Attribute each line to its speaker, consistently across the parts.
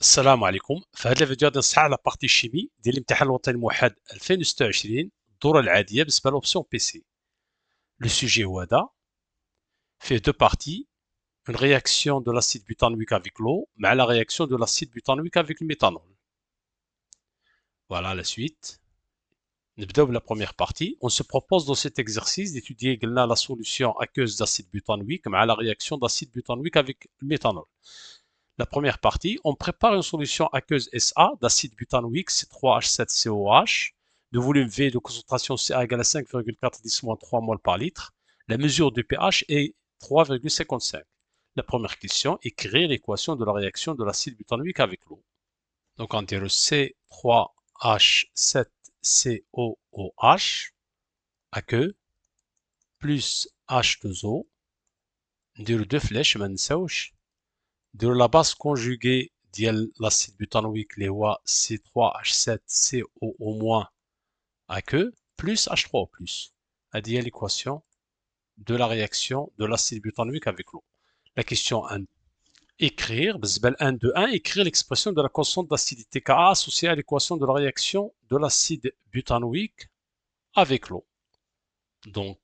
Speaker 1: السلام عليكم. في هذا الفيديو غادي نصحح على بارتي شيمي ديال الامتحان الوطني الموحد 2026 الدوره العاديه بالنسبه لوبسيون بي سي. لو سوجي هو هذا، فيه دو بارتي، une réaction de l'acide butanoïque avec l'eau مع la réaction de l'acide butanoïque avec le méthanol. Voilà la suite. نبداو بلا première partie. On se propose dans cet exercice d'étudier la solution aqueuse d'acide butanoïque مع la réaction d'acide butanoïque avec le méthanol. La première partie, on prépare une solution aqueuse SA d'acide butanoïque C3H7COH de volume V de concentration Ca égale à 5,4 mol par litre. La mesure du pH est 3,55. La première question, écrire l'équation de la réaction de l'acide butanoïque avec l'eau. Donc on dirait C3H7COOH aqueux plus H2O. On dirait deux flèches, ما ننساوش. De la base conjuguée de l'acide butanoïque اللي هو C3H7CO- aqueux plus H3O+. هذه هي l'équation de la réaction de l'acide butanoïque avec l'eau. La question 1. Écrire, بالنسبة ل 1 de 1, écrire l'expression de la constante d'acidité Ka associée à l'équation de la réaction de l'acide butanoïque avec l'eau. Donc,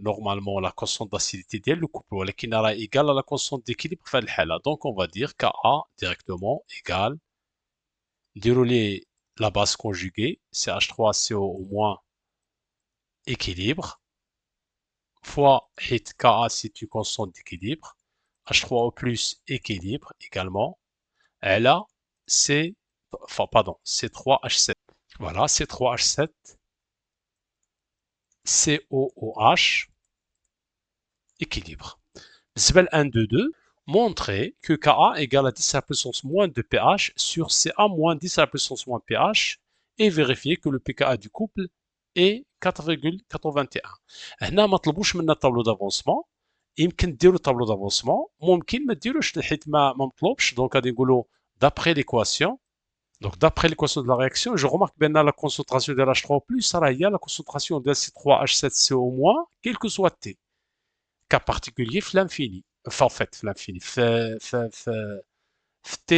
Speaker 1: normalement, la constante d'acidité ديال le couple ولكن راه égale à la constante d'équilibre في هذه الحالة. Donc, on va dire Ka directement égale, dérouler la base conjuguée, c'est H3CO- équilibre, fois hit Ka c'est une constante d'équilibre, H3O+ équilibre également, et là, c'est, enfin, pardon, C3H7. Voilà, C3H7, COOH, équilibre. Zbel 1, 2, 2, montrer que Ka égale à 10 à la puissance moins de pH sur Ca moins 10 à la puissance moins pH et vérifier que le pKa du couple est 4,81. هنا ما طلبوش منا الطابلو دافونسمون، يمكن ديروا الطابلو دافونسمون، ممكن ما ديروش حيت ما مطلوبش. دونك غادي نقولوا d'après l'équation. Donc d'après l'équation de la réaction, je remarque bien la concentration de H3+, راه هي la concentration de C3H7CO-, quel que soit T. Cas particulier في l'infini. Enfin, en fait, في l'infini. في T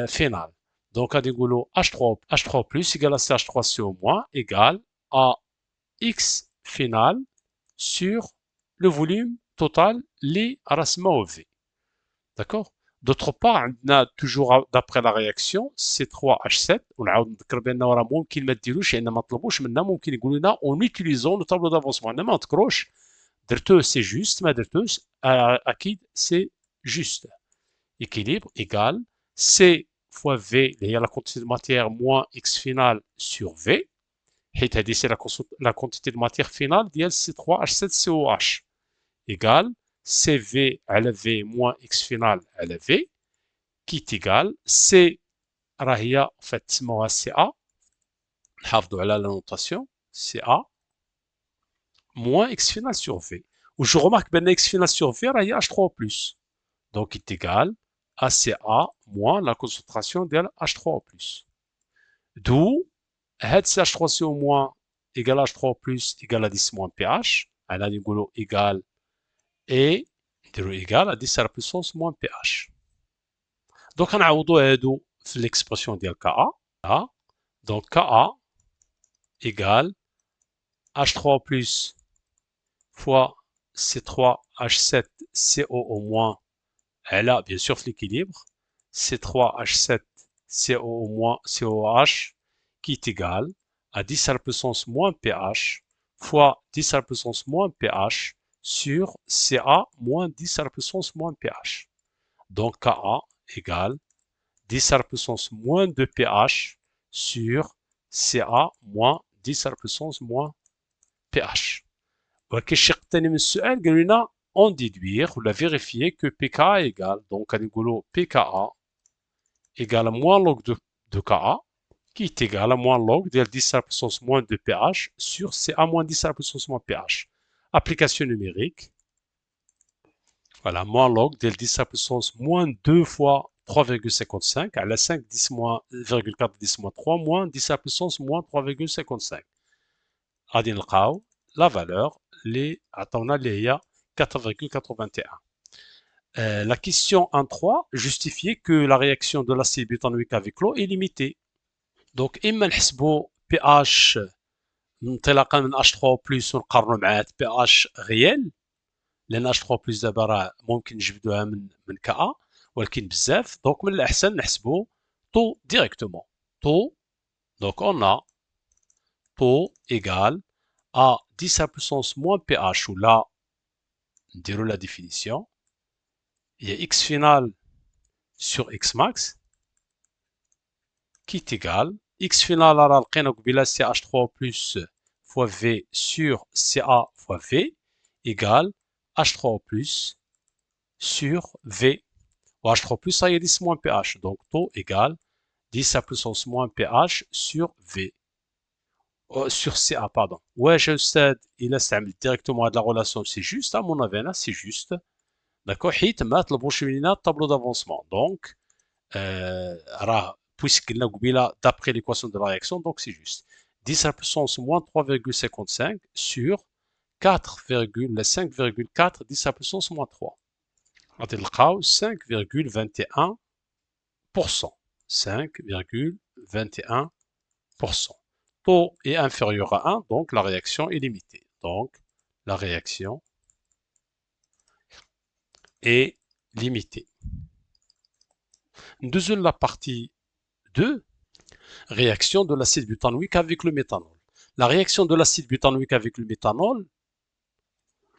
Speaker 1: final. Donc, à dégoulot H3 plus égale à CH3CO- égale à X final sur le volume total li rasma au V. D'accord? D'autre part, on a toujours d'après la réaction C3H7 ونعاود نذكر بانه راه ممكن ما ديروش لان ما طلبوش منا، ممكن يقولوا لنا en utilisant le tableau d'avancement. انا ما نذكروش درتوه سي جوست، ما درتوش اكيد سي جوست. équilibre égale C fois V اللي هي la quantité de matière moins X final sur V، حيت هذه سي la quantité de matière finale ديال C3H7COH égale CV على V moins X final على V qui est égal C راه هي فات تسموها CA، نحافظوا على la notation CA moins X final sur V. Où je remarque que X final sur V راه هي H3O+. Donc, il est égal à Ca moins la concentration de H3O+. D'où, CH3CO- égale H3O+ égale à 10 moins pH. Alors, nous égal et égal à 10 à la puissance moins pH. Donc, on a l'expression de Ka. Donc, Ka égale H3O+ fois C3H7CO- elle a bien sûr l'équilibre C3H7COOH qui est égal à 10 à la puissance moins pH fois 10 à la puissance moins pH sur Ca moins 10 à la puissance moins pH. Donc Ka égale 10 à la puissance moins 2 pH sur Ca moins 10 à la puissance moins pH. ولكن الشق الثاني من السؤال قالوا لنا en déduire ou la vérifier que pKa égale, donc à nigolo pKa égale à moins log de Ka, qui est égal à moins log de 10 à la puissance moins de pH sur Ca moins 10 à la puissance moins pH. Application numérique, voilà, moins log de 10 à la puissance moins 2 fois 3,55 à la 5 10 moins 0,4 10 moins 3 moins 10 à la puissance moins 3,55. غادي نلقاو la valeur اللي عطاونا اللي هي 4,81. La question 1.3 justifiait que la réaction de l'acide butanoïque avec l'eau est limitée. Donc, إما نحسبوا pH انطلاقا من H3 plus ونقارنوا معاه pH réel لأن H3 plus دابا راه ممكن نجبدوها من Ka ولكن بزاف دونك من الأحسن نحسبوا taux directement. Taux, donc on a taux égal à 10 à puissance moins pH ou là نديروا la définition. Il y a x final sur x max qui est égal x final راه لقينا قبيله CH3 plus fois V sur Ca fois V égale H3 plus sur V. Ou H3 plus ça y est 10 moins pH. Donc taux égale 10 à puissance moins pH sur V. Sur Ca, pardon. واش أستاذ إلا استعملت directement هاد la relation c'est juste, à mon avis là c'est juste. D'accord, حيت ما طلبوش مننا الطابلو d'avancement. Donc راه puisque قلنا قبيله d'après l'équation de la réaction, donc c'est juste. 10 à la puissance moins 3,55 sur 4,5,4 10 à la puissance moins 3. غادي نلقاو 5,21%. 5,21%. Taux est inférieur à 1, donc la réaction est limitée. Donc la réaction est limitée. Nous deuxième la partie 2, réaction de l'acide butanoïque avec le méthanol. La réaction de l'acide butanoïque avec le méthanol,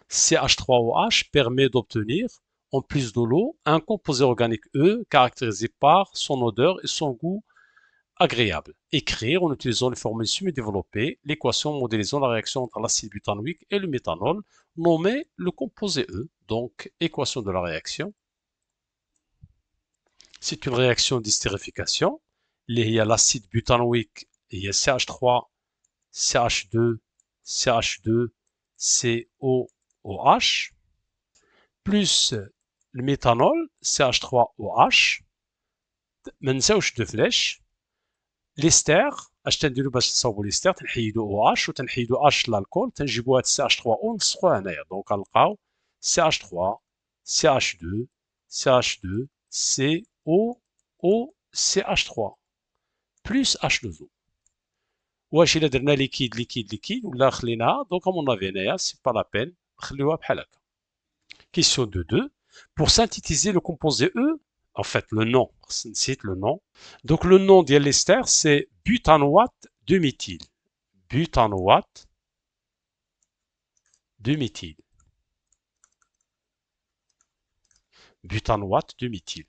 Speaker 1: CH3OH, permet d'obtenir, en plus de l'eau, un composé organique E caractérisé par son odeur et son goût agréable. Écrire en utilisant les formules semi-développées l'équation modélisant la réaction entre l'acide butanoïque et le méthanol, nommée le composé E. Donc, équation de la réaction. C'est une réaction d'estérification. Il y a l'acide butanoïque, il y a CH3, CH2, CH2, COOH, plus le méthanol, CH3OH, ما نساوش دو فلاش ليستر اش تنديرو باش تصاوبوا ليستر تنحيدو OH وتنحيدو H الكول تنجيبو هاد CH3O ونلصقوه هنايا دونك غنلقاو CH3 CH2 CH2 COOCH3 plus H2O. واش الا درنا ليكيد ولا خليناها دونك مون افي هنايا سي با لا بين نخليوها بحال هكا. Question de 2. Pour synthétiser le composé E, en fait le nom, cite le nom. Donc le nom de l'ester c'est butanoate de méthyle. Butanoate de méthyle. Butanoate de méthyle.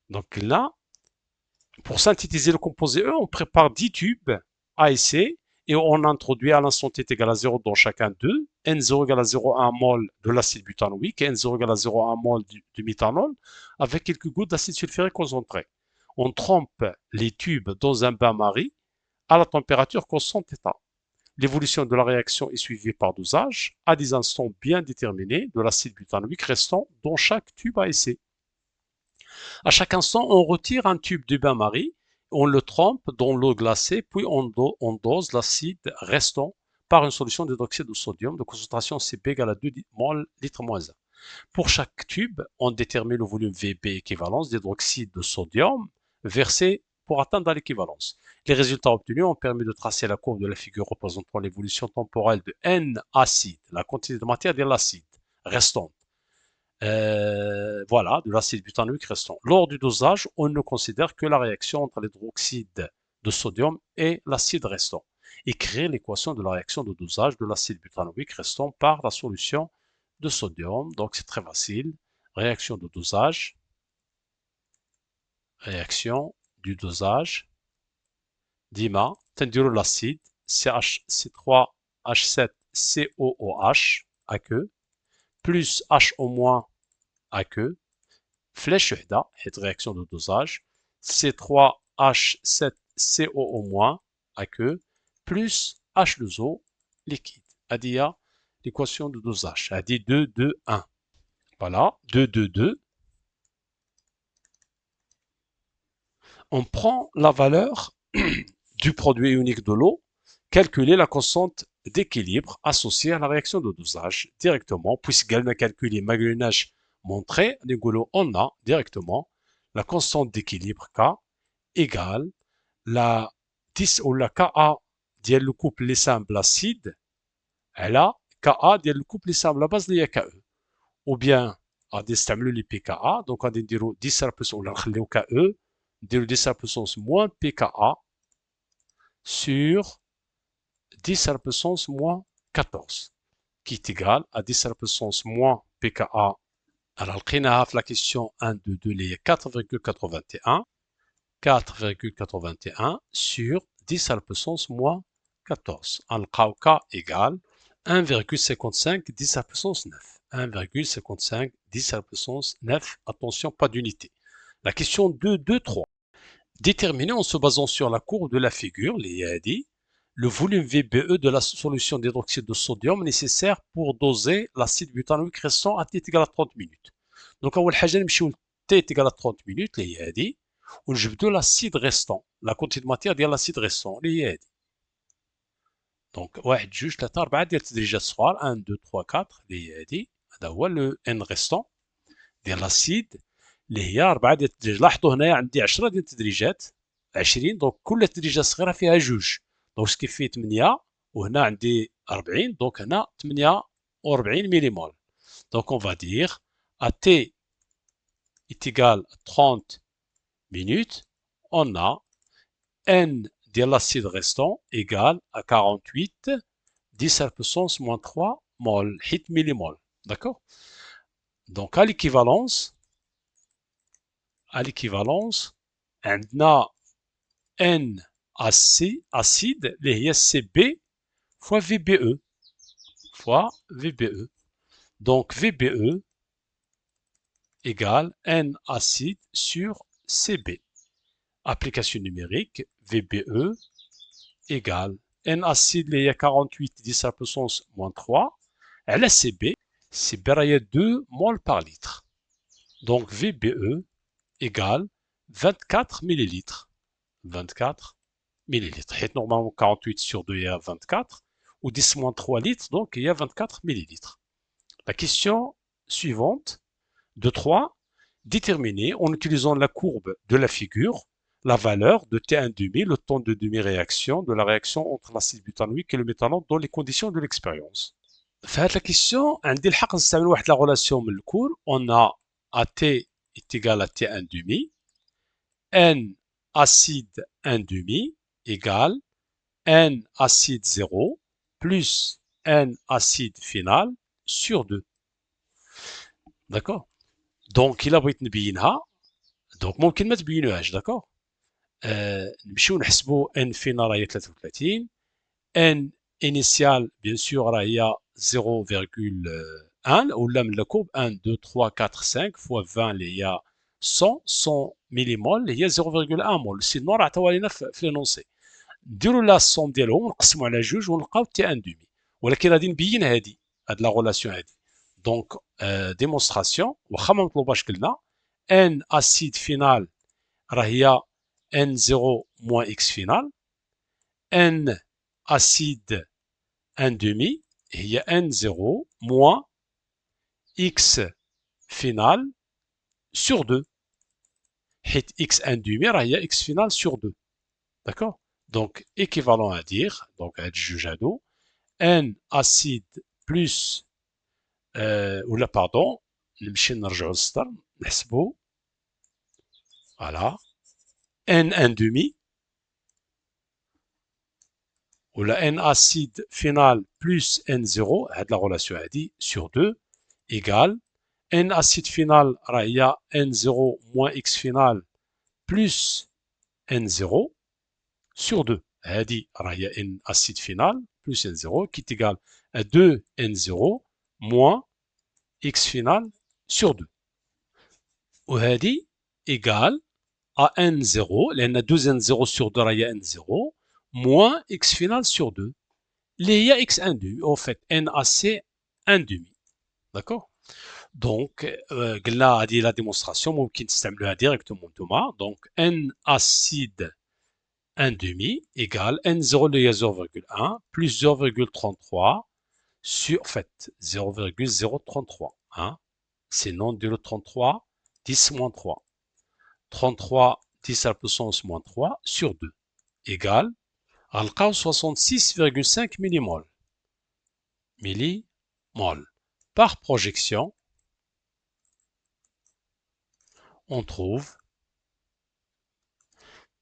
Speaker 1: Donc là, pour synthétiser le composé E, on prépare 10 tubes A et C et on introduit à l'instant T égale à 0 dans chacun d'eux, N0 égale à 0,1 mol de l'acide butanoïque et N0 égale à 0,1 mol du méthanol avec quelques gouttes d'acide sulfurique concentré. On trempe les tubes dans un bain-marie à la température constante θ. L'évolution de la réaction est suivie par dosage à des instants bien déterminés de l'acide butanoïque restant dans chaque tube A et C. À chaque instant, on retire un tube du bain-marie, on le trempe dans l'eau glacée, puis on dose l'acide restant par une solution d'hydroxyde de sodium de concentration Cp égale à 2 mol litre moins 1. Pour chaque tube, on détermine le volume Vb équivalence d'hydroxyde de sodium versé pour atteindre l'équivalence. Les résultats obtenus ont permis de tracer la courbe de la figure représentant l'évolution temporelle de N acide, la quantité de matière de l'acide restante. Voilà, de l'acide butanoïque restant. Lors du dosage, on ne considère que la réaction entre l'hydroxyde de sodium et l'acide restant. Écrire l'équation de la réaction de dosage de l'acide butanoïque restant par la solution de sodium. Donc c'est très facile. Réaction de dosage. Réaction du dosage. Dima, tendiro l'acide, CH3H7COOH, AQ, plus HO- AQ, flèche وحدة حيت réaction de dosage, C3H7COO- AQ, plus H2O liquide. هذه هي l'équation de dosage. هذه 2, 2, 1. Voilà, 2, 2, 2. On prend la valeur du produit ionique de l'eau, calculer la constante d'équilibre associée à la réaction de dosage directement, puisqu'elle a calculé ما قلناش montrer, on a directement la constante d'équilibre K égale la 10 ou la Ka ديال le couple les simples acide على Ka ديال le couple les simples la base اللي هي KE ou bien غادي نستعملوا لي PKA donc غادي نديروا 10 plus ولا نخليو KE نديروا 10 puissance moins PKA sur 10 à la puissance moins 14 qui est égal à 10 à la puissance moins PKA. Alors, la question 1, 2, 2, les 4,81 sur 10 à la puissance moins 14. En K égale 1,55 10 à la puissance 9. 1,55 10 à la puissance 9. Attention, pas d'unité. La question 2, 2, 3. Déterminer en se basant sur la courbe de la figure, le volume VBE de la solution d'hydroxyde de sodium nécessaire pour doser l'acide butanoïque restant à T égale à 30 minutes. Donc, أول حاجة نمشيو T égale à 30 minutes اللي هي هادي ونجبدو l'acide restant, la quantité de matière ديال l'acide restant اللي هي هادي. Donc 1 2 3 4 ديال التدريجات الصغار 1 2 3 4 اللي هي هادي هذا هو لو N restant ديال l'acide اللي هي 4 ديال التدريجات. لاحظوا هنايا عندي 10 ديال التدريجات 20 دونك كل تدريجه صغيره فيها جوج دونك سكي في 8 وهنا عندي 40 دونك هنا 48 مليمول. دونك on va dire à T est égal à 30 minutes on a N ديال l'acide restant égale à 48 10 à la puissance moins 3 mol حيت millimol. D'accord. Donc à l'équivalence عندنا N acide اللي هي CB fois VBE donc VBE égale N acide sur CB. Application numérique VBE égale N acide اللي هي 48 10 à la puissance moins 3 على CB CB راهي 2 mol par litre. Donc VBE égale 24 millilitres. 24 millilitres. Normalement 48 sur 2 il y a 24 ou 10 moins 3 litres donc il y a 24 millilitres. La question suivante de 3, déterminer en utilisant la courbe de la figure la valeur de T1,5, le temps de demi-réaction de la réaction entre l'acide butanoïque et le méthanol dans les conditions de l'expérience. Faites la question, عندي الحق نستعمل واحد la relation من الكور. On a AT est égal à T1,5, N acide 1,5 égale N acide 0 plus N acide final sur 2. D'accord. Donc إلا بغيت نبينها دونك ممكن ما تبينوهاش. داكور. نمشيو نحسبو N final راهي 33 N initial bien sûr راهي 0,1 ولا من الكوب 1 2 3 4 5 fois 20 اللي هي 100 مليمول اللي هي 0,1 مول. سينو راه عطاوها لينا في لينونسي. نديرو لا الصوم ديالهم ونقسمو على جوج ونلقاو تي ان دومي ولكن غادي نبين هاد لا غولاسيون هادي. دونك ديمونستراسيون واخا ما مطلوباش قلنا ان اسيد فينال راه هي ان 0 موان اكس فينال ان اسيد ان دومي هي ان 0 موان اكس فينال sur 2 حيت x1 demi راه هي x final sur 2. D'accord. Donc équivalent à dire donc هاد الجوج هادو n acide plus ولا باردون نمشي نرجعو للسطر نحسبو فوالا n1 demi ولا n acide final plus n0 هاد لا غولاسيون هادي sur 2 égale N acide final راه هي N0 moins X final plus N0 sur 2. هذه راه هي N acide final plus N0 qui est égal à 2 N0 moins X final sur 2. وهذه égal à N0 لأن 2 N0 sur 2 راه هي N0 moins X final sur 2 اللي هي X1 demi. Au fait NaC 1 demi. D'accord. Donc, قلنا هذه لا ديمونستراسيون ممكن تستعملوها ديريكتومون نتوما. دونك ان اسيد ان دومي ايكال ان 0 اللي هي 0,1 بلس 0,33 sur en fait 0,033 hein sinon نديرو 33 10 moins 3. 33 10 à la puissance moins 3 sur 2 égale غنلقاو 66,5 millimol. Millimol. Par projection, on trouve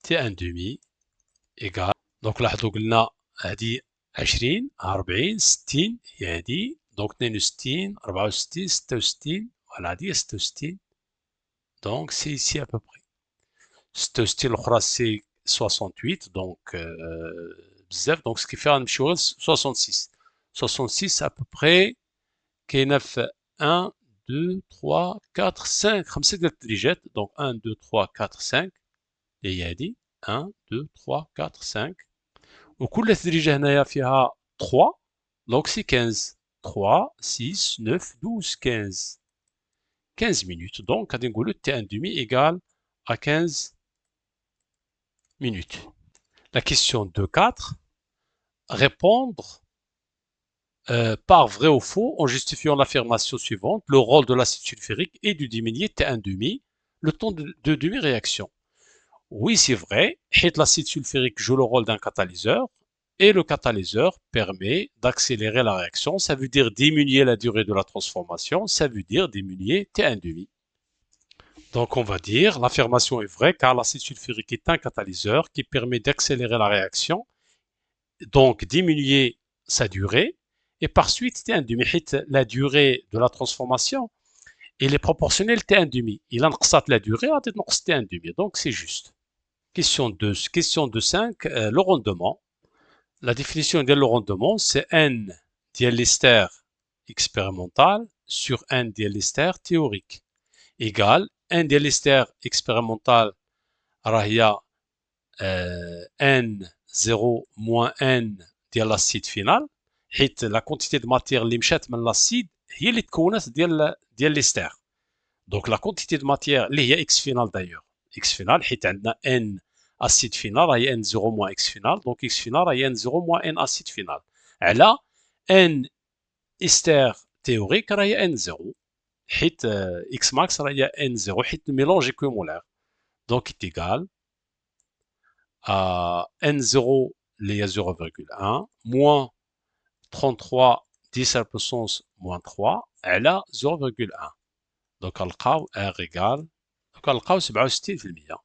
Speaker 1: T1 demi égale, donc لاحظوا قلنا هذه 20 40 60 هي هذه، donc 62 64 66 voilà هذه 66 donc c'est ici à peu près. 66 الاخرى c'est 68 donc بزاف donc ce qui fait غنمشيو غير 66 66 à peu près كاينه في 1 2 3 4 5 5 ديال التدريجات donc 1 2 3 4 5 هي هذه 1 2 3 4 5 وكل تدريجه هنايا فيها 3 donc c'est 15 3 6 9 12 15 15 minutes donc غادي نقولوا T1 demi égale à 15 minutes. La question 2.4, répondre par vrai ou faux en justifiant l'affirmation suivante. Le rôle de l'acide sulfurique est de diminuer T1 demi le temps de demi-réaction. Oui, c'est vrai, l'acide sulfurique joue le rôle d'un catalyseur et le catalyseur permet d'accélérer la réaction. Ça veut dire diminuer la durée de la transformation, ça veut dire diminuer T1 demi. Donc on va dire l'affirmation est vraie car l'acide sulfurique est un catalyseur qui permet d'accélérer la réaction, donc diminuer sa durée, et par suite T1 demi, la durée de la transformation, il est proportionnel T1 demi. Il a la durée à T1 demi, donc c'est juste. Question 2, question 2.5, le rendement. La définition de le rendement, c'est N dialystère expérimental sur N dialystère théorique égale N dialystère expérimental راهي N0 moins N ديال l'acide final حيت la quantité de matière اللي مشات من l'acide هي اللي تكونت ديال ليستير. Donc la quantité de matière اللي هي X final d'ailleurs X final حيت عندنا N acide final راهي N0 moins X final donc X final راهي N0 moins N acide final على N ester théorique راهي N0 حيت X max راهي N0 حيت الميلونج équimolaire donc est égal à N0 اللي هي 0,1 moins 33 10 à la puissance moins 3 على 0,1 donc غنلقاو R égale donc غنلقاو 67%.